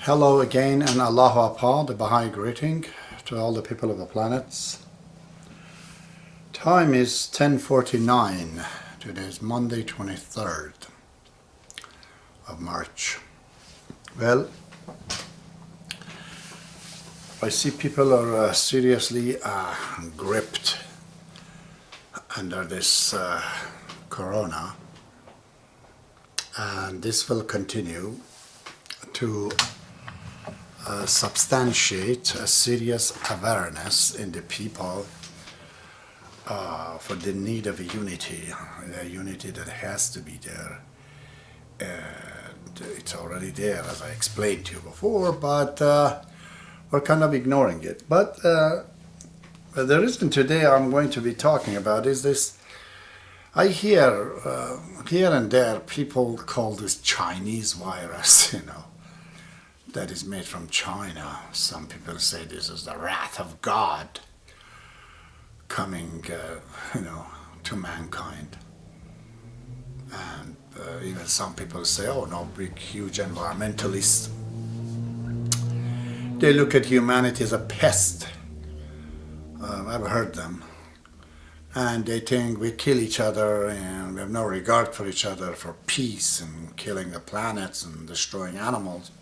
Hello again and Allahu Akbar, the Baha'i greeting to all the people of the planets. Time is 10:49. Today is Monday 23rd of March. Well, I see people are seriously gripped under this corona, and this will continue to substantiate a serious awareness in the people for the need of unity, a unity that has to be there. And it's already there, as I explained to you before, but we're kind of ignoring it. But the reason today I'm going to be talking about is this. I hear here and there people call this Chinese virus, that is made from China. Some people say this is the wrath of God coming, to mankind. And even some people say, oh no, big, huge environmentalists. They look at humanity as a pest. I've heard them. And they think we kill each other and we have no regard for each other, for peace and killing the planets and destroying animals.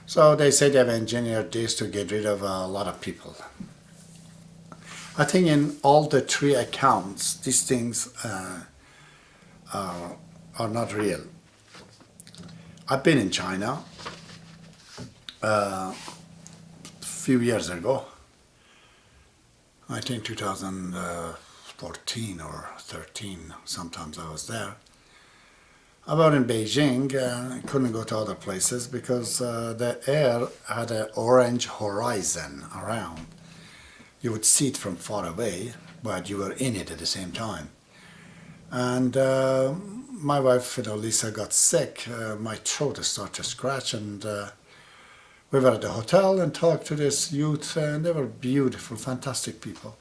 So they say they've engineered this to get rid of a lot of people. I think in all the three accounts, these things are not real. I've been in China a few years ago. I think 2014 or 13, sometimes I was there. About in Beijing, I couldn't go to other places because the air had an orange horizon around. You would see it from far away, but you were in it at the same time. And my wife, Lisa, got sick. My throat started to scratch, and we were at the hotel and talked to this youth, and they were beautiful, fantastic people.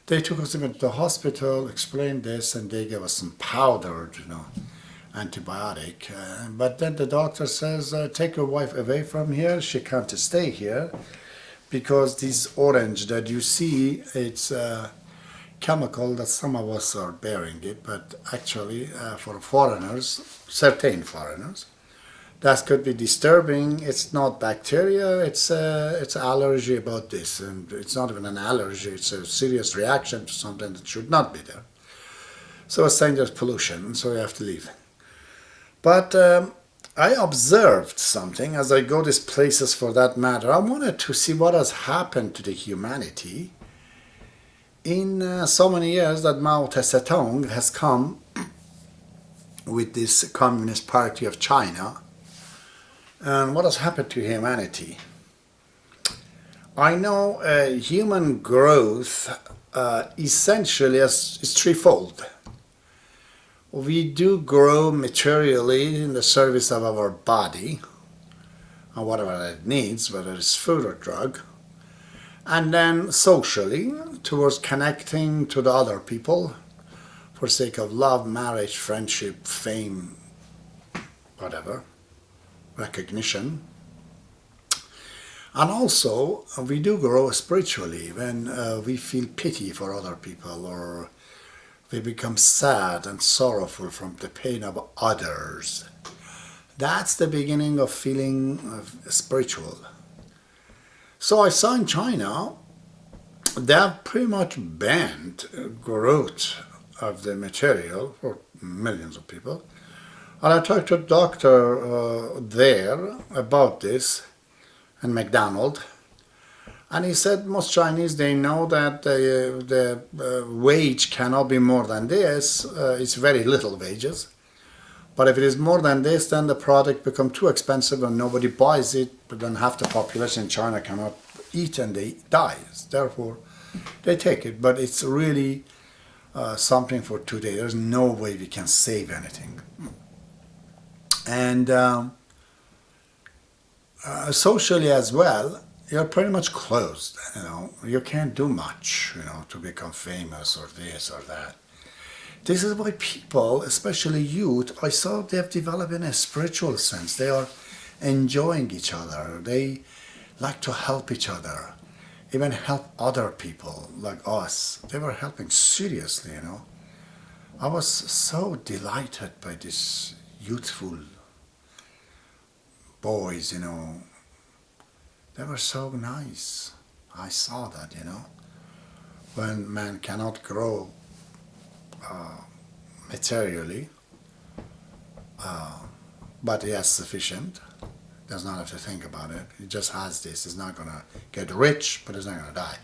They took us even to the hospital, explained this, and they gave us some powdered, antibiotic. But then the doctor says, take your wife away from here. She can't stay here because this orange that you see, it's a chemical that some of us are bearing it, but actually for foreigners, certain foreigners, that could be disturbing. It's not bacteria, it's allergy about this, and it's not even an allergy, it's a serious reaction to something that should not be there. So it's saying there's pollution, so we have to leave. But I observed something as I go these places for that matter. I wanted to see what has happened to the humanity in so many years that Mao Zedong has come with this Communist Party of China. And what has happened to humanity? I know human growth essentially is threefold. We do grow materially in the service of our body, and whatever it needs, whether it's food or drug, and then socially, towards connecting to the other people, for sake of love, marriage, friendship, fame, whatever, recognition. And also, we do grow spiritually when we feel pity for other people, or we become sad and sorrowful from the pain of others. That's the beginning of feeling spiritual. So I saw in China, they have pretty much banned growth of the material for millions of people. And I talked to a doctor there about this, in McDonald's. And he said most Chinese, they know that the wage cannot be more than this. It's very little wages. But if it is more than this, then the product becomes too expensive and nobody buys it. But then half the population in China cannot eat and they die. Therefore, they take it. But it's really something for today. There's no way we can save anything. And socially as well, you're pretty much closed, You can't do much, to become famous or this or that. This is why people, especially youth, I saw they have developed in a spiritual sense. They are enjoying each other. They like to help each other, even help other people like us. They were helping seriously, you know. I was so delighted by these youthful boys, you know. They were so nice. I saw that, you know. When man cannot grow materially, but he has sufficient, does not have to think about it. He just has this. He's not going to get rich, but he's not going to die.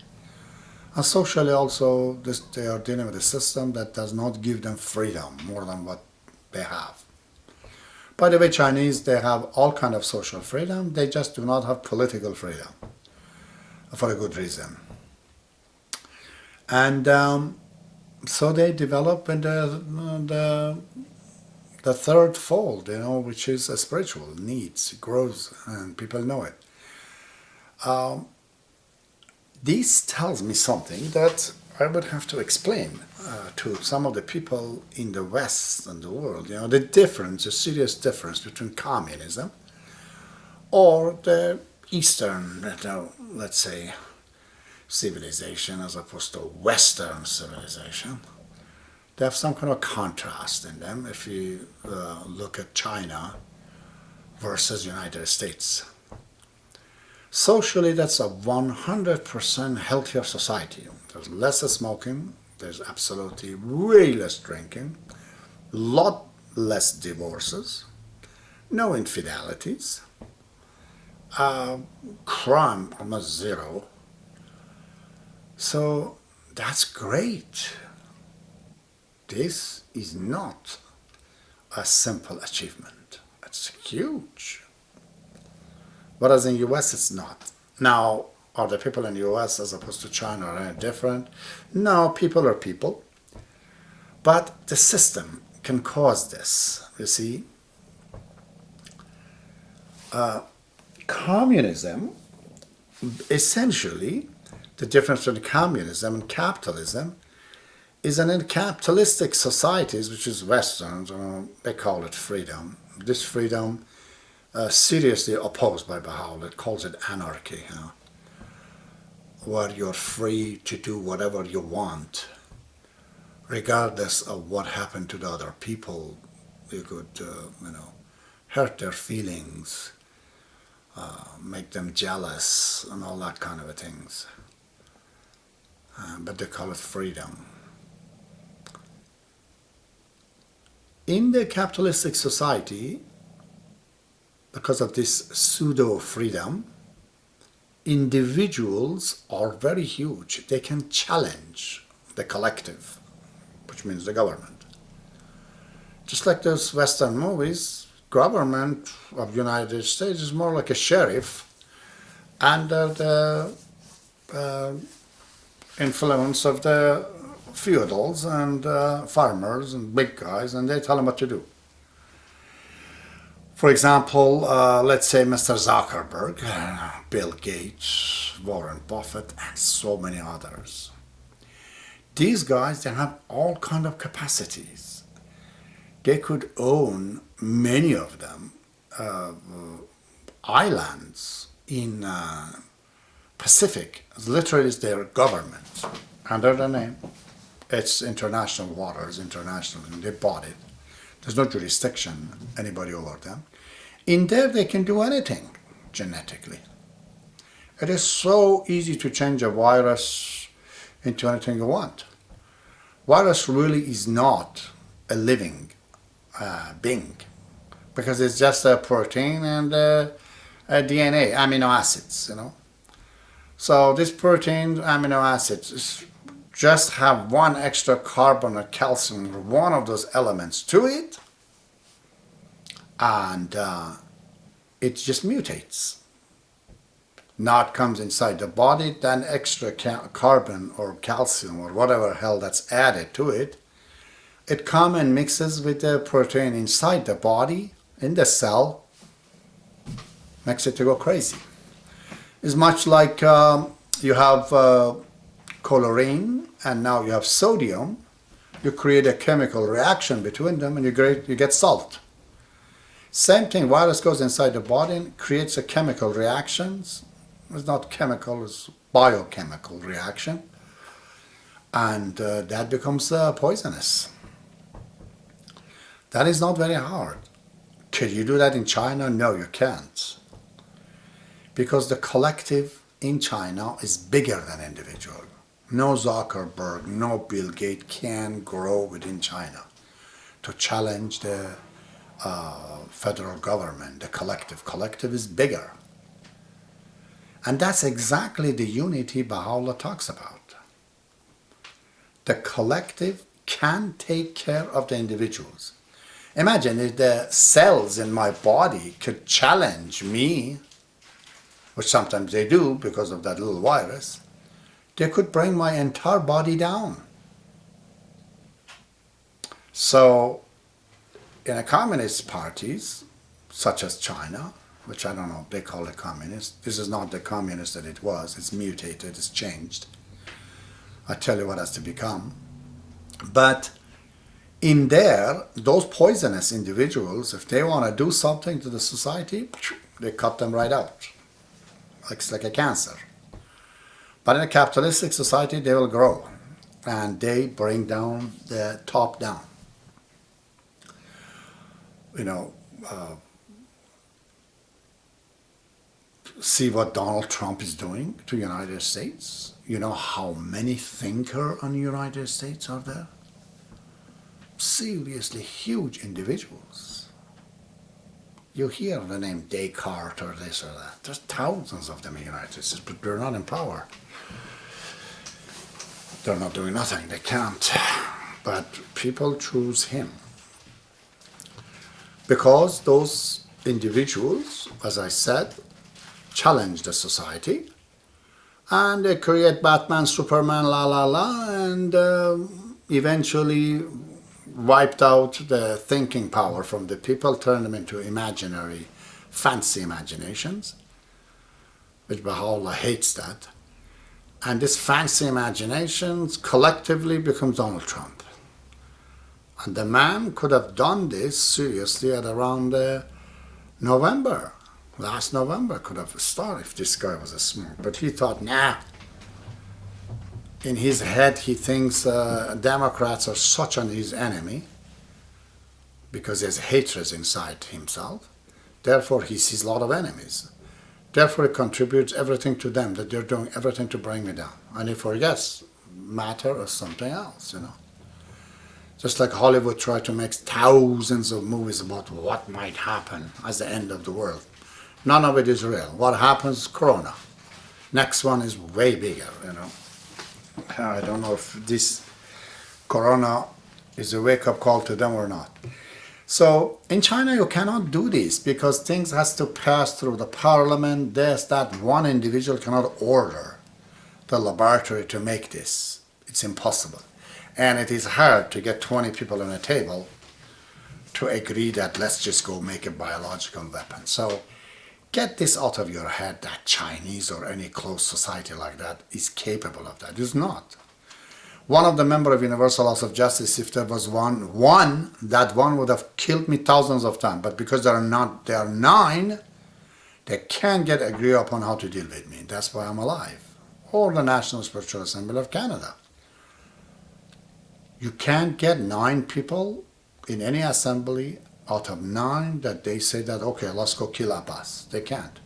And socially also, they are dealing with a system that does not give them freedom more than what they have. By the way, Chinese, they have all kind of social freedom. They just do not have political freedom, for a good reason. And so they develop in the third fold, you know, which is a spiritual needs, grows, and people know it. This tells me something that I would have to explain to some of the people in the West and the world, you know, the difference, the serious difference between communism or the Eastern, you know, let's say, civilization as opposed to Western civilization. They have some kind of contrast in them if you look at China versus United States. Socially, that's a 100% healthier society. There's less smoking, there's absolutely way less drinking, lot less divorces, no infidelities, crime almost zero. So that's great. This is not a simple achievement. It's huge. Whereas in the US it's not. Now, are the people in the US as opposed to China any different? No, people are people. But the system can cause this, you see. Communism, essentially, the difference between communism and capitalism is in capitalistic societies, which is Western, they call it freedom. This freedom seriously opposed by Baha'u'llah. It calls it anarchy, you know, where you're free to do whatever you want, regardless of what happened to the other people. You could, you know, hurt their feelings, make them jealous, and all that kind of things. But they call it freedom. In the capitalistic society, because of this pseudo-freedom, individuals are very huge. They can challenge the collective, which means the government. Just like those Western movies, government of the United States is more like a sheriff under the influence of the feudals and farmers and big guys, and they tell them what to do. For example, let's say Mr. Zuckerberg, Bill Gates, Warren Buffett, and so many others. These guys, they have all kind of capacities. They could own, many of them, islands in Pacific. Literally, it's their government under the name. It's international waters, international, and they bought it. There's no jurisdiction, anybody over them. In there, they can do anything genetically. It is so easy to change a virus into anything you want. Virus really is not a living being, because it's just a protein and a DNA, amino acids, you know. So this protein, amino acids, just have one extra carbon or calcium or one of those elements to it, and it just mutates. Now it comes inside the body, then extra carbon or calcium or whatever hell that's added to it, it comes and mixes with the protein inside the body, in the cell, makes it to go crazy. It's much like you have chlorine and now you have sodium. You create a chemical reaction between them and you get salt. Same thing, virus goes inside the body and creates a chemical reactions. It's not chemical, it's biochemical reaction. And that becomes poisonous. That is not very hard. Could you do that in China? No, you can't. Because the collective in China is bigger than individual. No Zuckerberg, no Bill Gates can grow within China to challenge the federal government, the collective. Collective is bigger. And that's exactly the unity Baha'u'llah talks about. The collective can take care of the individuals. Imagine if the cells in my body could challenge me, which sometimes they do because of that little virus, they could bring my entire body down. So, in a communist parties, such as China, which I don't know, they call it communist. This is not the communist that it was. It's mutated, it's changed. I tell you what has to become. But in there, those poisonous individuals, if they want to do something to the society, they cut them right out. It's like a cancer. But in a capitalistic society, they will grow. And they bring down the top down. You know, see what Donald Trump is doing to the United States. You know how many thinkers in the United States are there? Seriously huge individuals. You hear the name Descartes or this or that. There's thousands of them in the United States, but they're not in power. They're not doing nothing. They can't. But people choose him. Because those individuals, as I said, challenge the society. And they create Batman, Superman, la la la, and eventually wiped out the thinking power from the people, turned them into imaginary, fancy imaginations, which Baha'u'llah hates that. And this fancy imaginations collectively becomes Donald Trump. And the man could have done this seriously at around November. Last November could have started if this guy was a smart. But he thought, nah. In his head, he thinks Democrats are such his enemy because he has hatred inside himself. Therefore, he sees a lot of enemies. Therefore, he contributes everything to them, that they're doing everything to bring me down. And he forgets matter or something else, you know. Just like Hollywood tried to make thousands of movies about what might happen as the end of the world. None of it is real. What happens? Corona. Next one is way bigger, you know. I don't know if this Corona is a wake-up call to them or not. So in China you cannot do this because things has to pass through the parliament. There's that one individual cannot order the laboratory to make this. It's impossible. And it is hard to get 20 people on a table to agree that let's just go make a biological weapon. So get this out of your head that Chinese or any closed society like that is capable of that. It's not. One of the members of Universal House of Justice, if there was that one would have killed me thousands of times. But because there are 9, they can't get agree upon how to deal with me. That's why I'm alive. Or the National Spiritual Assembly of Canada. You can't get 9 people in any assembly out of 9 that they say that, okay, let's go kill Abbas. They can't.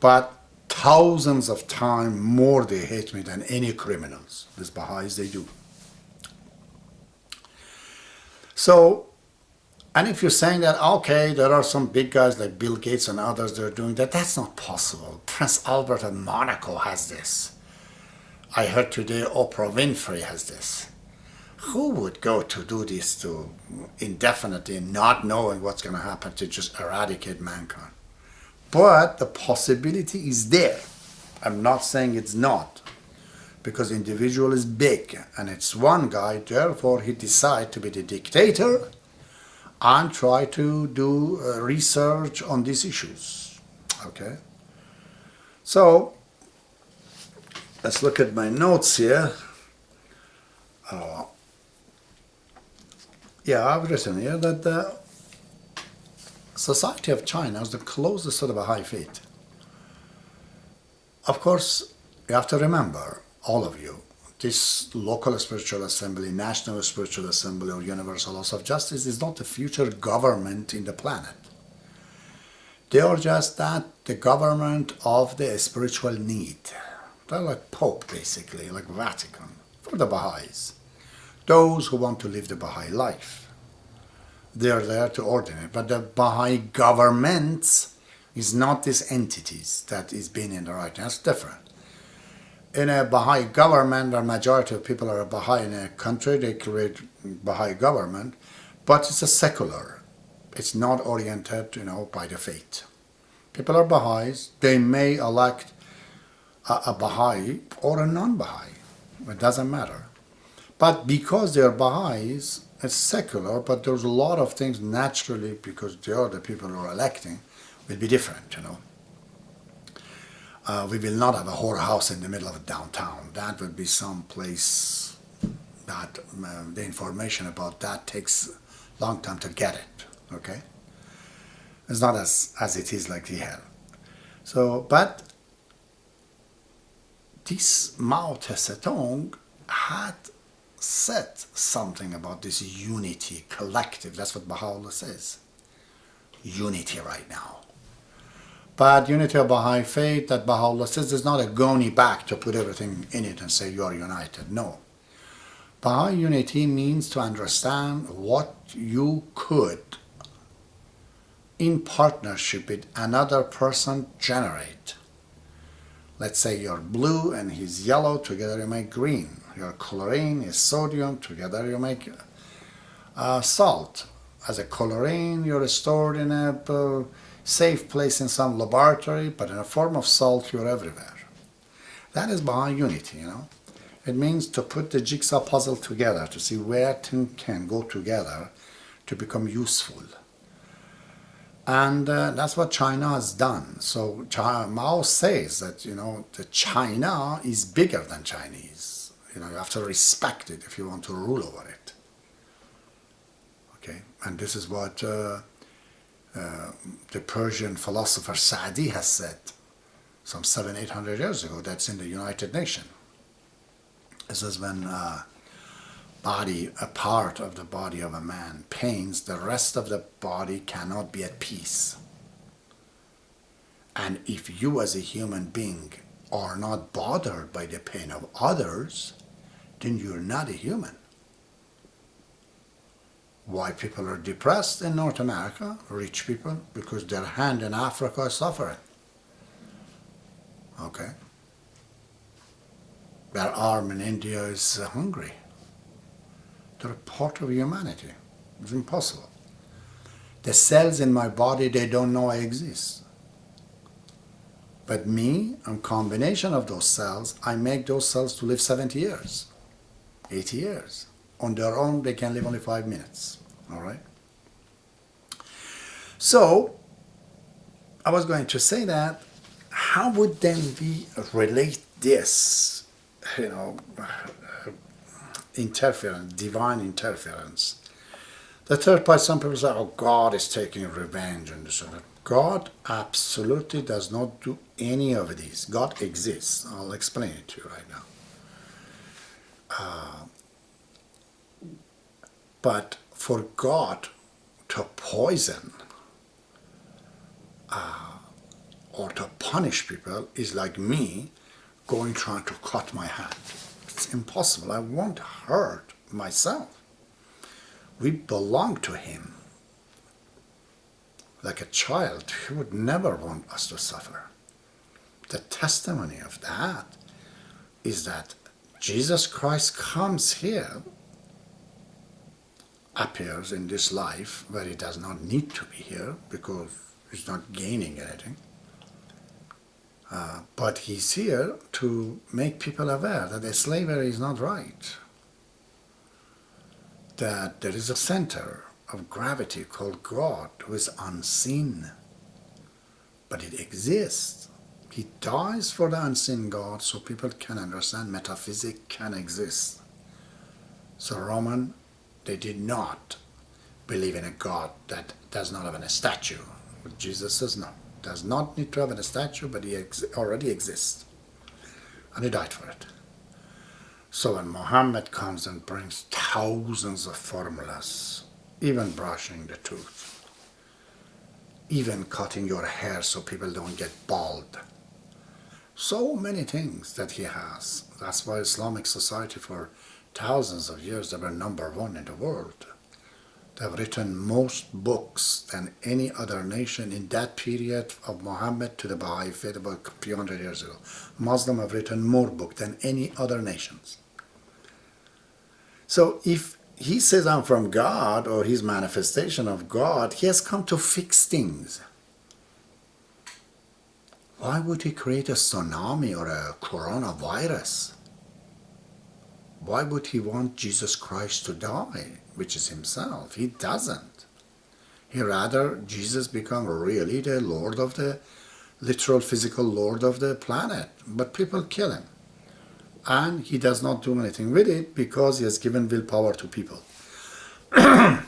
But thousands of times more they hate me than any criminals. These Baha'is, they do. So, and if you're saying that, okay, there are some big guys like Bill Gates and others, they're doing that, that's not possible. Prince Albert of Monaco has this. I heard today Oprah Winfrey has this. Who would go to do this to indefinitely, not knowing what's going to happen, to just eradicate mankind? But the possibility is there. I'm not saying it's not, because individual is big, and it's one guy, therefore he decides to be the dictator and try to do research on these issues. Okay? So, let's look at my notes here. Yeah, I've written here that society of China is the closest to the Baha'i faith. Of course, you have to remember, all of you, this local spiritual assembly, national spiritual assembly, or universal laws of justice is not the future government in the planet. They are just that, the government of the spiritual need. They're like Pope, basically, like Vatican, for the Baha'is. Those who want to live the Baha'i life. They are there to ordinate. But the Baha'i government is not these entities that is being in the right now. It's different. In a Baha'i government, where majority of people are Baha'i in a country, they create Baha'i government, but it's a secular. It's not oriented, by the faith. People are Baha'is. They may elect a Baha'i or a non-Baha'i. It doesn't matter. But because they are Baha'is, it's secular, but there's a lot of things naturally, because they are the people who are electing, will be different, we will not have a whorehouse in the middle of a downtown. That would be some place that the information about that takes a long time to get it, okay? It's not as it is like here. So, but this Mao Tse-tung had said something about this unity, collective. That's what Baha'u'llah says. Unity right now. But unity of Baha'i faith, that Baha'u'llah says, is not a going back to put everything in it and say you are united. No. Baha'i unity means to understand what you could, in partnership with another person, generate. Let's say you're blue and he's yellow, together you make green. Your chlorine is sodium, together you make salt. As a chlorine, you're stored in a safe place in some laboratory, but in a form of salt, you're everywhere. That is Baha'i unity, It means to put the jigsaw puzzle together, to see where things can go together to become useful. And that's what China has done. So Mao says that, that China is bigger than Chinese. You have to respect it if you want to rule over it. Okay, and this is what the Persian philosopher Sa'di has said some 700-800 years ago. That's in the United Nations. It says when a part of the body of a man pains, the rest of the body cannot be at peace. And if you as a human being are not bothered by the pain of others, then you're not a human. Why people are depressed in North America, rich people? Because their hand in Africa is suffering. Okay? Their arm in India is hungry. They're a part of humanity. It's impossible. The cells in my body, they don't know I exist. But me, a combination of those cells, I make those cells to live 70 years, 80 years. On their own, they can live only 5 minutes. All right? So, I was going to say that, how would then we relate this, interference, divine interference? The third part, some people say, oh, God is taking revenge and this and that. God absolutely does not do any of these. God exists. I'll explain it to you right now. But for God to poison or to punish people is like me trying to cut my hand. It's impossible. I won't hurt myself. We belong to Him. Like a child, He would never want us to suffer. The testimony of that is that Jesus Christ comes here, appears in this life where He does not need to be here because He's not gaining anything. But He's here to make people aware that slavery is not right. That there is a center of gravity called God who is unseen. But it exists. He dies for the unseen God so people can understand metaphysics can exist. So Roman, they did not believe in a God that does not have a statue. But Jesus says no, does not need to have a statue, but he already exists. And he died for it. So when Muhammad comes and brings thousands of formulas, even brushing the tooth, even cutting your hair so people don't get bald, so many things that he has. That's why Islamic society for thousands of years, they were number one in the world. They've written most books than any other nation in that period of Muhammad to the Baha'i faith about a few hundred years ago. Muslims have written more books than any other nations. So if he says I'm from God, or his manifestation of God, he has come to fix things. Why would he create a tsunami or a coronavirus? Why would he want Jesus Christ to die, which is himself? He doesn't. He rather Jesus become really the Lord of the, literal physical Lord of the planet. But people kill him. And he does not do anything with it because he has given willpower to people. But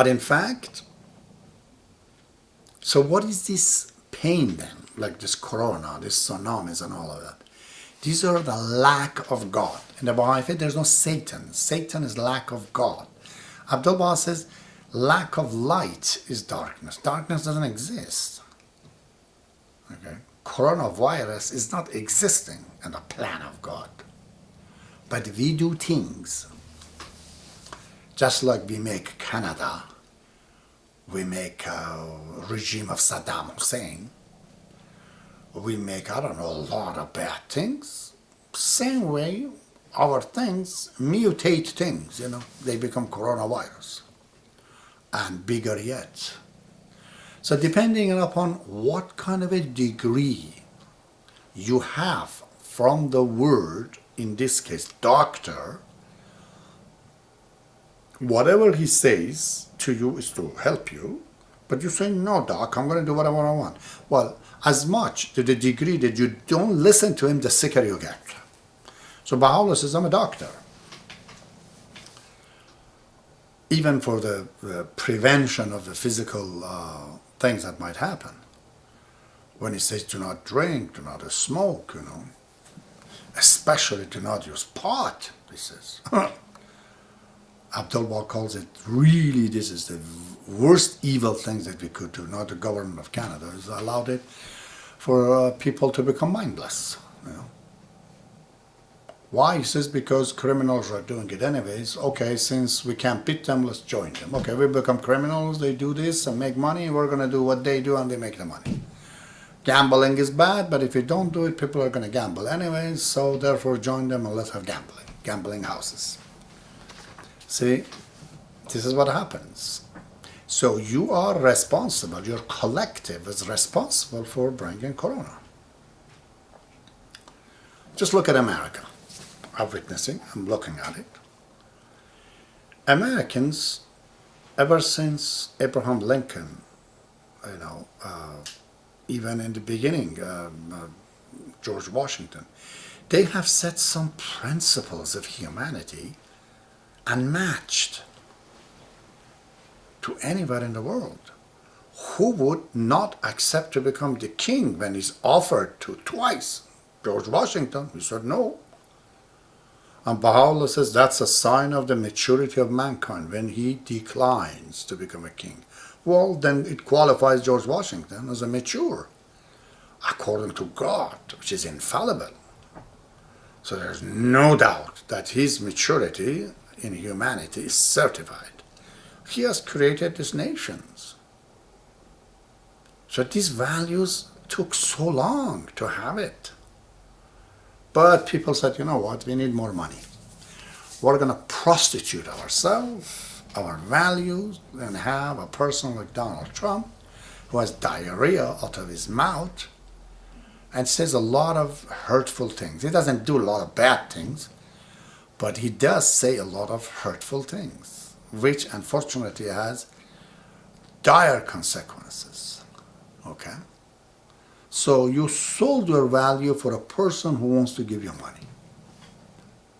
in fact, so what is this pain then? Like this corona, this tsunamis and all of that. These are the lack of God. In the Baha'i faith, there's no Satan. Satan is lack of God. Abdul Baha says, lack of light is darkness. Darkness doesn't exist. Okay? Coronavirus is not existing in the plan of God. But we do things, just like we make Canada, we make a regime of Saddam Hussein, we make, I don't know, a lot of bad things. Same way, our things mutate things, they become coronavirus. And bigger yet. So depending upon what kind of a degree you have from the word, in this case, doctor, whatever he says to you is to help you, but you say, no, doc, I'm going to do whatever I want. Well, as much to the degree that you don't listen to him, the sicker you get. So Baha'u'llah says, I'm a doctor. Even for the prevention of the physical things that might happen. When he says, do not drink, do not smoke, especially do not use pot, he says. Abdul Baha calls it, really, this is the worst evil things that we could do. Not the government of Canada has allowed it for people to become mindless. Why? He says because criminals are doing it anyways. Okay, since we can't beat them, let's join them. Okay, we become criminals, they do this and make money, we're going to do what they do and they make the money. Gambling is bad, but if you don't do it, people are going to gamble anyways, so therefore join them and let's have gambling houses. See, this is what happens. So you are responsible, your collective is responsible for bringing corona. Just look at America. I'm witnessing, I'm looking at it. Americans, ever since Abraham Lincoln, even in the beginning, George Washington, they have set some principles of humanity unmatched to anywhere in the world. Who would not accept to become the king when he's offered to twice? George Washington, he said no. And Baha'u'llah says that's a sign of the maturity of mankind when he declines to become a king. Well, then it qualifies George Washington as a mature, according to God, which is infallible. So there's no doubt that his maturity in humanity is certified. He has created these nations. So these values took so long to have it. But people said, you know what, we need more money. We're going to prostitute ourselves, our values, and have a person like Donald Trump who has diarrhea out of his mouth and says a lot of hurtful things. He doesn't do a lot of bad things, but he does say a lot of hurtful things, which unfortunately has dire consequences. Okay? So you sold your value for a person who wants to give you money.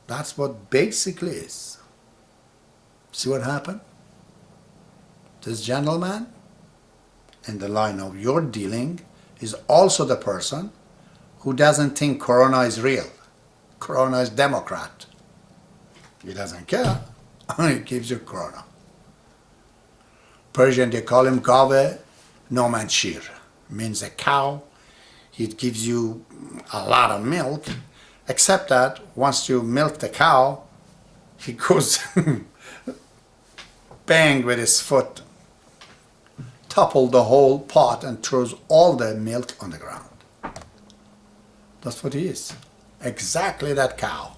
That's what basically is. See what happened? this gentleman in the line of your dealing is also the person who doesn't think Corona is real. Corona is Democrat. He doesn't care. He gives you Corona. Persian, they call him Gave Nomanshir. Means a cow. He gives you a lot of milk, except that once you milk the cow, he goes bang with his foot, topple the whole pot and throws all the milk on the ground. That's what he is. Exactly that cow.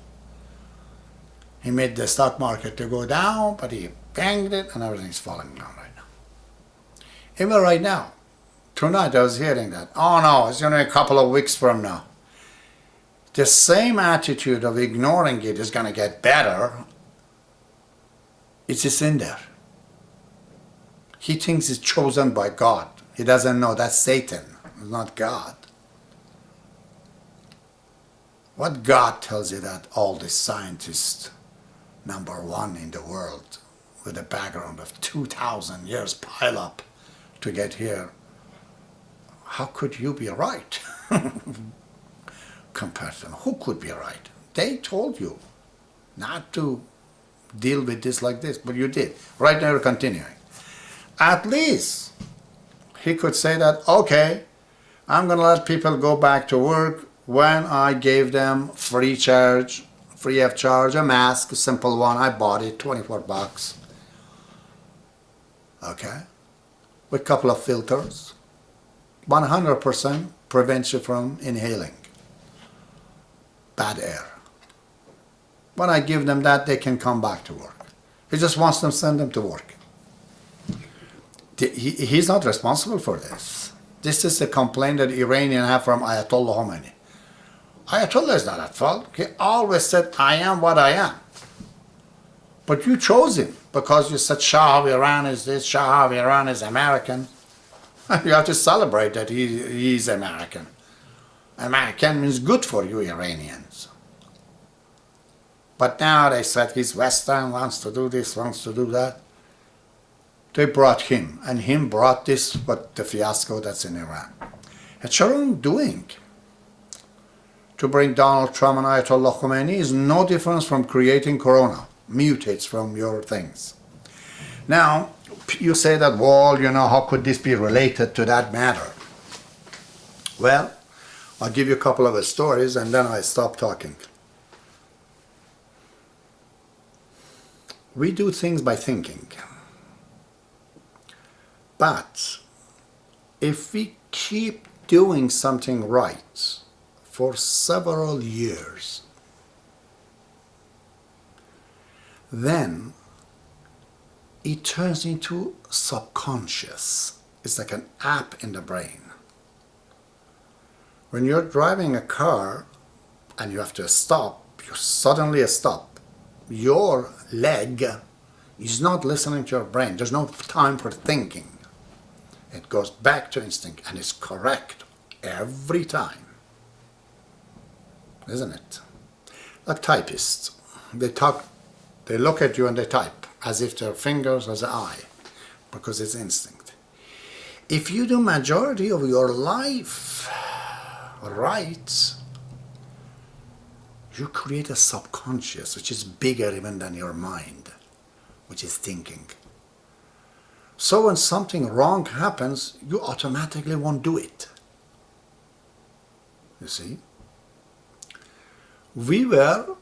He made the stock market to go down, but he banged it and everything's falling down right now. Even right now, tonight I was hearing that, oh no, it's only a couple of weeks from now. The same attitude of ignoring it is going to get better. It's just in there. He thinks it's chosen by God. He doesn't know that's Satan, it's not God. What God tells you that all the scientists, #1 in the world, with a background of 2,000 years pile up to get here, how could you be right? Compared to them, who could be right? They told you not to deal with this like this, but you did. Right now you're continuing. At least he could say that, okay, I'm going to let people go back to work when I gave them free of charge, a mask, a simple one. I bought it, $24. Okay? With a couple of filters. 100% prevents you from inhaling bad air. When I give them that, they can come back to work. He just wants them to send them to work. He's not responsible for this. This is the complaint that Iranians have from Ayatollah Khomeini. Ayatollah is not at fault. He always said, I am what I am. But you chose him because you said Shah of Iran is this, Shah of Iran is American. You have to celebrate that he's American. American means good for you Iranians. But now they said he's Western, wants to do this, wants to do that. They brought him, and him brought this, but the fiasco that's in Iran. It's your own doing. To bring Donald Trump and Ayatollah Khomeini is no difference from creating Corona. Mutates from your things. Now, you say that, well, you know, how could this be related to that matter? Well, I'll give you a couple of stories and then I stop talking. We do things by thinking. But if we keep doing something right for several years, then it turns into subconscious. It's like an app in the brain. When you're driving a car and you have to stop, you suddenly stop. Your leg is not listening to your brain. There's no time for thinking. It goes back to instinct and it's correct every time. Isn't it? Like typists. They look at you and they type as if their fingers are the eye because it's instinct. If you do majority of your life right, you create a subconscious which is bigger even than your mind, which is thinking. So when something wrong happens, you automatically won't do it. You see? We were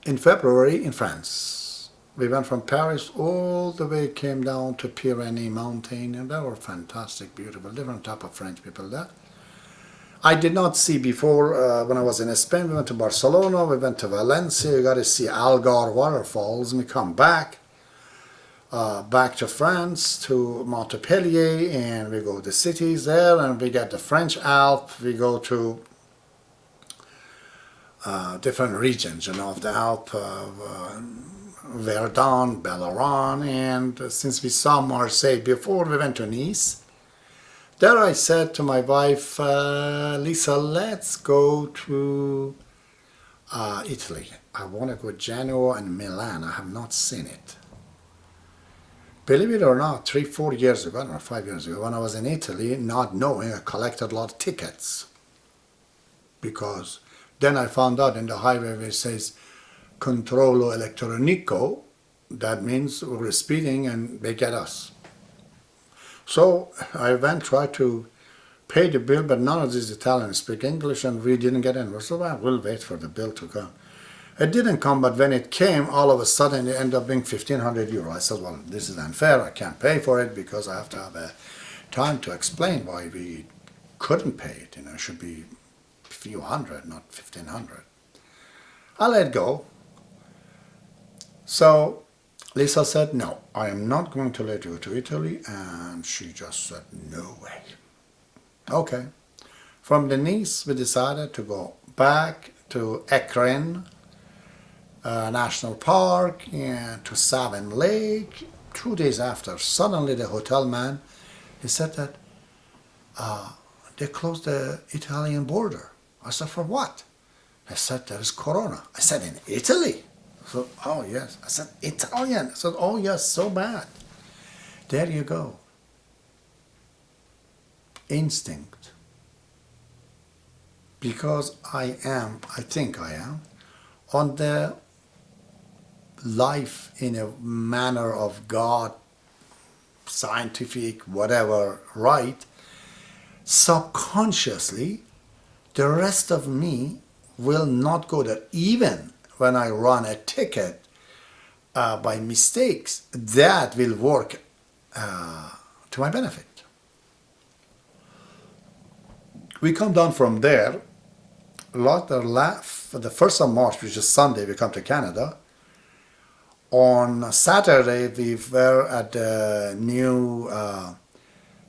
in February in France. We went from Paris all the way, came down to Pyrenees mountain, and they were fantastic, beautiful, different type of French people there. I did not see before, when I was in Spain, we went to Barcelona, we went to Valencia, we got to see Algar waterfalls, and we come back to France, to Montpellier, and we go to the cities there, and we get the French Alps, we go to different regions, you know, of the Alps, Verdun, Bellerin, and since we saw Marseille before, we went to Nice. There I said to my wife, Lisa, let's go to Italy. I want to go to Genoa and Milan. I have not seen it. Believe it or not, 3-4 years ago, or 5 years ago, when I was in Italy, not knowing, I collected a lot of tickets. Because then I found out in the highway where it says controllo elettronico, that means we're speeding and they get us. So I went, tried to pay the bill, but none of these Italians speak English and we didn't get in. So well, we'll wait for the bill to come. It didn't come, but when it came, all of a sudden it ended up being 1,500 euro. I said, well, this is unfair. I can't pay for it because I have to have a time to explain why we couldn't pay it. It should be a few hundred, not 1,500. I let go. So Lisa said, no, I am not going to let you go to Italy. And she just said, no way. Okay. From the Nice, we decided to go back to Ekren National Park and to Savin Lake. 2 days after, suddenly the hotel man, he said that they closed the Italian border. I said, for what? He said, there is Corona. I said, in Italy? So, oh yes. I said, Italian. I said, oh yes, so bad. There you go. Instinct. Because I think I am, on the life in a manner of God, scientific, whatever, right, subconsciously, the rest of me will not go there. Even when I run a ticket by mistakes, that will work to my benefit. We come down from there, for the 1st of March, which is Sunday, we come to Canada. On Saturday, we were at the new,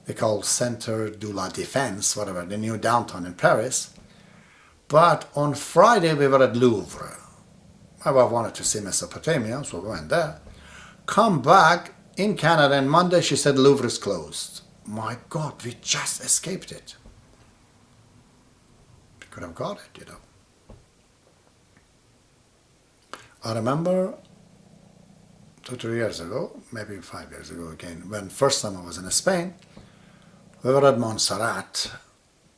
they call Centre de la Défense, whatever, the new downtown in Paris. But on Friday, we were at Louvre. I wanted to see Mesopotamia, so we went there. Come back in Canada, and Monday she said Louvre is closed. My God, we just escaped it. We could have got it, I remember 2-3 years ago, maybe 5 years ago again, when first time I was in Spain, we were at Montserrat.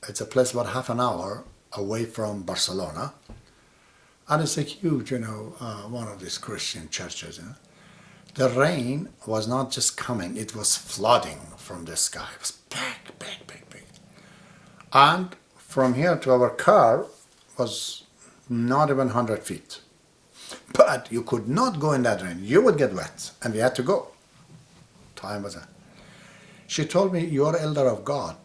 It's a place about half an hour away from Barcelona. And it's a huge, one of these Christian churches. The rain was not just coming, it was flooding from the sky. It was big. And from here to our car was not even 100 feet. But you could not go in that rain. You would get wet, and we had to go. Time was that. She told me, you're elder of God,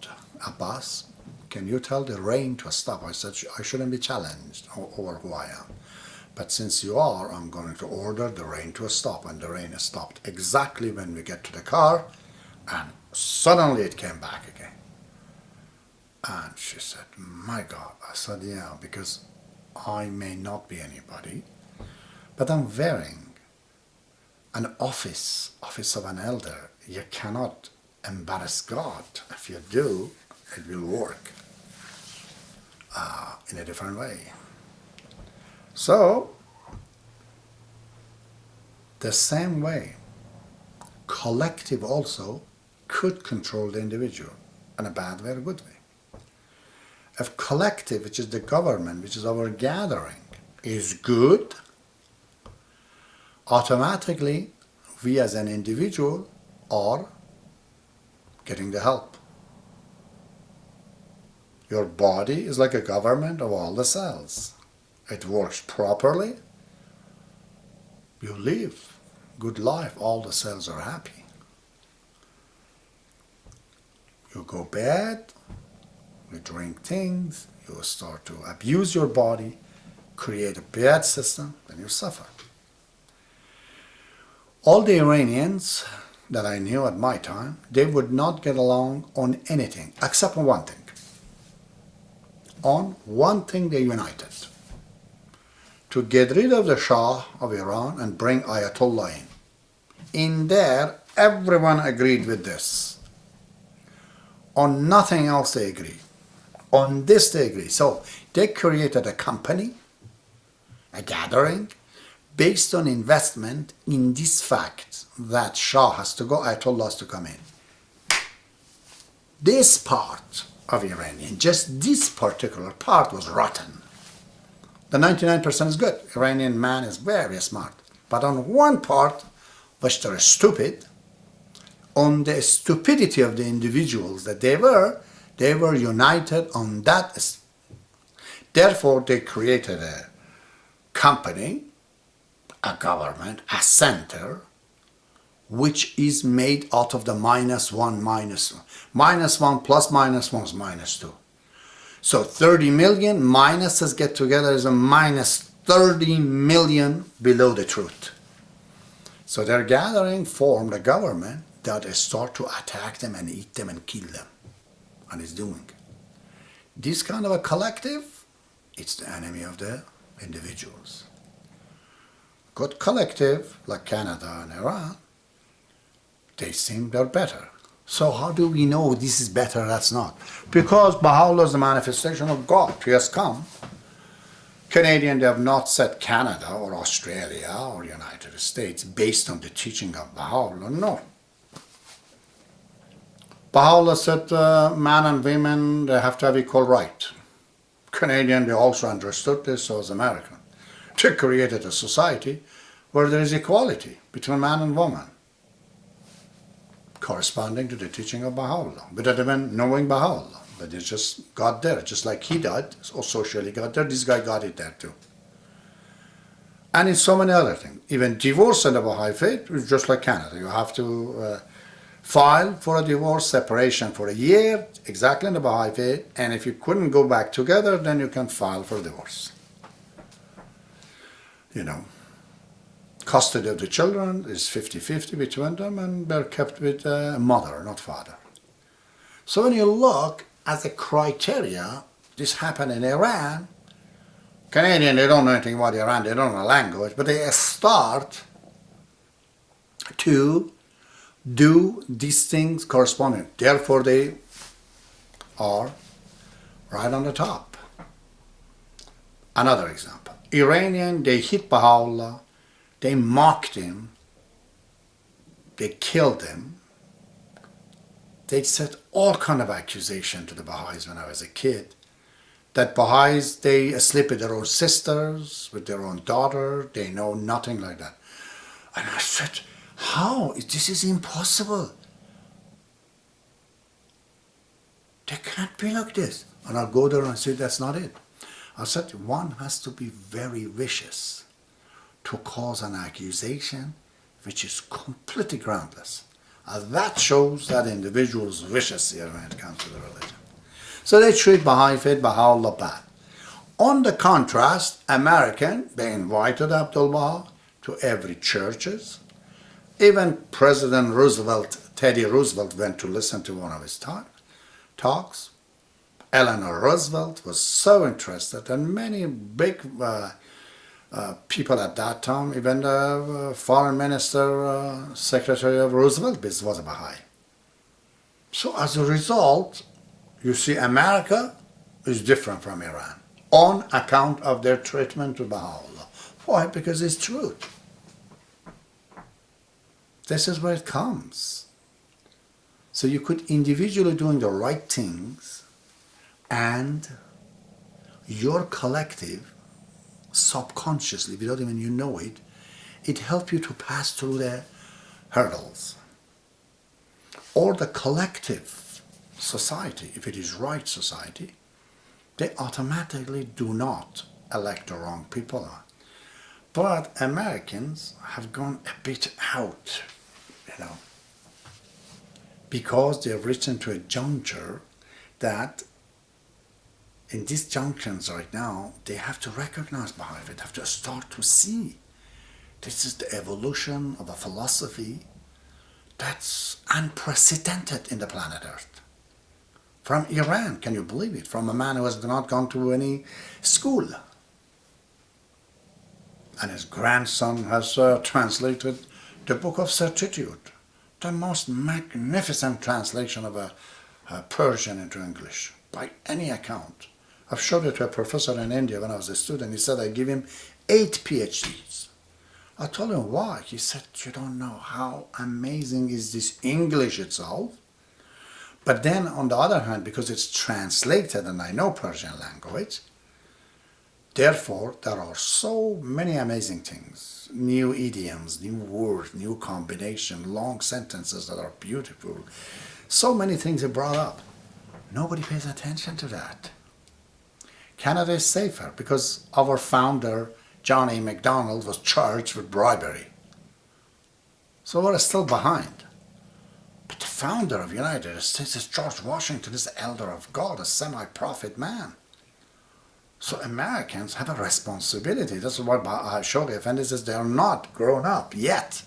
Abbas. Can you tell the rain to stop? I said, I shouldn't be challenged over who I am. But since you are, I'm going to order the rain to stop. And the rain stopped exactly when we get to the car. And suddenly it came back again. And she said, my God. I said, yeah, because I may not be anybody, but I'm wearing an office of an elder. You cannot embarrass God. If you do, it will work in a different way. So, the same way, collective also could control the individual in a bad way or a good way. If collective, which is the government, which is our gathering, is good, automatically we as an individual are getting the help. Your body is like a government of all the cells. It works properly. You live good life. All the cells are happy. You go bad, you drink things, you start to abuse your body, create a bad system, then you suffer. All the Iranians that I knew at my time, they would not get along on anything except on one thing. On one thing they united. To get rid of the Shah of Iran and bring Ayatollah in. In there, everyone agreed with this. On nothing else they agree. On this they agree. So they created a company, a gathering, based on investment in this fact that Shah has to go, Ayatollah has to come in. This part of Iranian, just this particular part was rotten. The 99% is good. Iranian man is very smart. But on one part, which they're stupid, on the stupidity of the individuals that they were united on that. Therefore, they created a company, a government, a center, which is made out of the minus one. Minus one plus minus one is minus two. So 30 million minuses get together is a minus 30 million below the truth. So they're gathering, form the government that start to attack them and eat them and kill them. And it's doing. This kind of a collective, it's the enemy of the individuals. Good collective, like Canada and Iran, they seem they're better. So how do we know this is better, that's not? Because Baha'u'llah is the manifestation of God. He has come. Canadians, they have not said Canada or Australia or United States based on the teaching of Baha'u'llah. No. Baha'u'llah said man and women, they have to have equal right. Canadian, they also understood this, so as American. They created a society where there is equality between man and woman, corresponding to the teaching of Baha'u'llah, without even knowing Baha'u'llah. But it just got there, just like he died, or socially got there, this guy got it there too. And in so many other things. Even divorce in the Baha'i faith is just like Canada. You have to file for a divorce, separation for a year, exactly in the Baha'i faith, and if you couldn't go back together, then you can file for divorce. You know, custody of the children is 50-50 between them, and they're kept with mother, not father. So when you look at the criteria, this happened in Iran. Canadian, they don't know anything about Iran, they don't know the language, but they start to do these things corresponding. Therefore, they are right on the top. Another example. Iranian, they hit Baha'u'llah, they mocked him, they killed him. They said all kind of accusation to the Baha'is when I was a kid. That Baha'is, they sleep with their own sisters, with their own daughter, they know nothing like that. And I said, how? This is impossible. They can't be like this. And I'll go there and say, that's not it. I said, one has to be very vicious to cause an accusation which is completely groundless. And that shows that individual's vicious here when it comes to the religion. So they treat Baha'i faith, Baha'u'llah bad. On the contrast, American, they invited Abdul-Baha to every churches. Even President Roosevelt, Teddy Roosevelt, went to listen to one of his talks. Eleanor Roosevelt was so interested, and many big people at that time, even the foreign minister, secretary of Roosevelt, was a Baha'i. So as a result, you see America is different from Iran on account of their treatment to Baha'u'llah. Why? Because it's truth. This is where it comes. So you could individually doing the right things, and your collective, subconsciously, without even you know it, it helps you to pass through the hurdles. Or the collective society, if it is right society, they automatically do not elect the wrong people. But Americans have gone a bit out, you know, because they've reached to a juncture that in these junctions right now, they have to recognize Baha'i faith, have to start to see this is the evolution of a philosophy that's unprecedented in the planet Earth. From Iran, can you believe it? From a man who has not gone to any school. And his grandson has translated the Book of Certitude, the most magnificent translation of a Persian into English, by any account. I've showed it to a professor in India when I was a student. He said I give him 8 PhDs. I told him why. He said, you don't know how amazing is this English itself. But then on the other hand, because it's translated and I know Persian language, therefore there are so many amazing things. New idioms, new words, new combination, long sentences that are beautiful. So many things are brought up. Nobody pays attention to that. Canada is safer because our founder, John A. Macdonald, was charged with bribery. So we're still behind. But the founder of the United States is George Washington, is the elder of God, a semi-prophet man. So Americans have a responsibility. That's why Shoghi Effendi says they are not grown up yet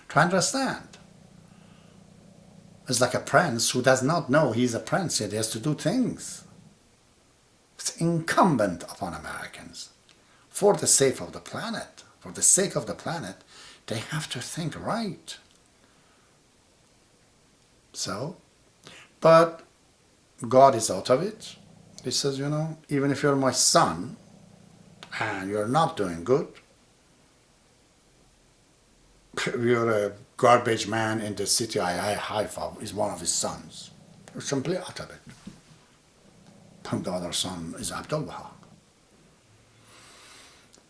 to understand. It's like a prince who does not know he's a prince yet. He has to do things. It's incumbent upon Americans, for the sake of the planet, they have to think right. So, but God is out of it. He says, even if you're my son and you're not doing good, you're a garbage man in the city Haifa is one of his sons. You're simply out of it. And the other son is Abdul-Baha.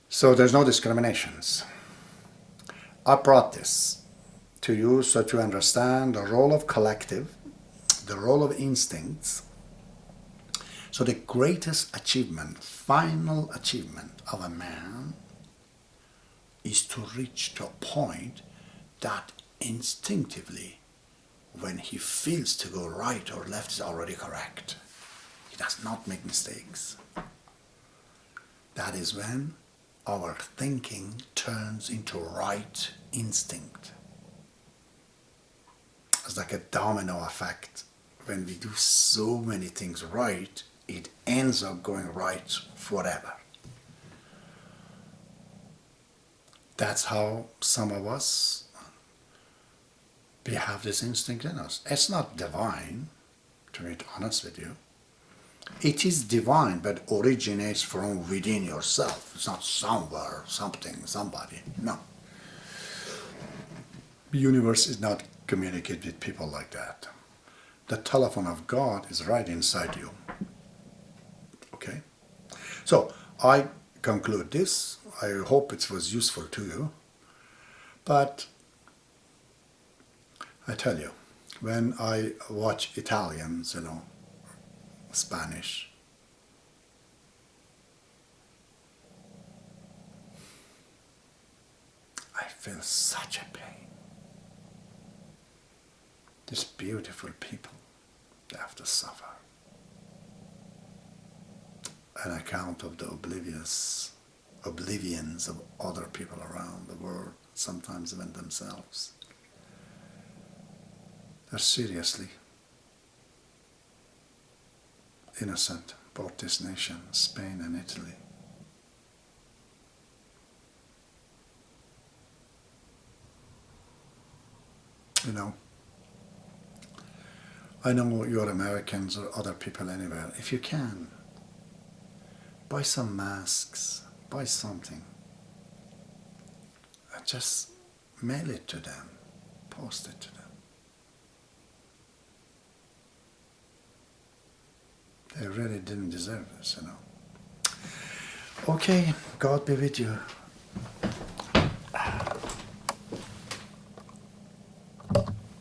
So there's no discriminations. I brought this to you so to understand the role of collective, the role of instincts. So the greatest achievement, final achievement of a man is to reach to a point that instinctively, when he feels to go right or left, is already correct. He does not make mistakes. That is when our thinking turns into right instinct. It's like a domino effect. When we do so many things right, it ends up going right forever. That's how some of us, we have this instinct in us. It's not divine, to be honest with you. It is divine, but originates from within yourself. It's not somewhere, something, somebody. No. The universe is not communicate with people like that. The telephone of God is right inside you. Okay? So, I conclude this. I hope it was useful to you. But I tell you, when I watch Italians, Spanish, I feel such a pain. These beautiful people, they have to suffer. An account of the oblivions of other people around the world, sometimes even themselves. They're seriously innocent, both this nation, Spain and Italy. I know you're Americans or other people anywhere. If you can, buy some masks, buy something, and just mail it to them, post it to them. They really didn't deserve this, Okay, God be with you.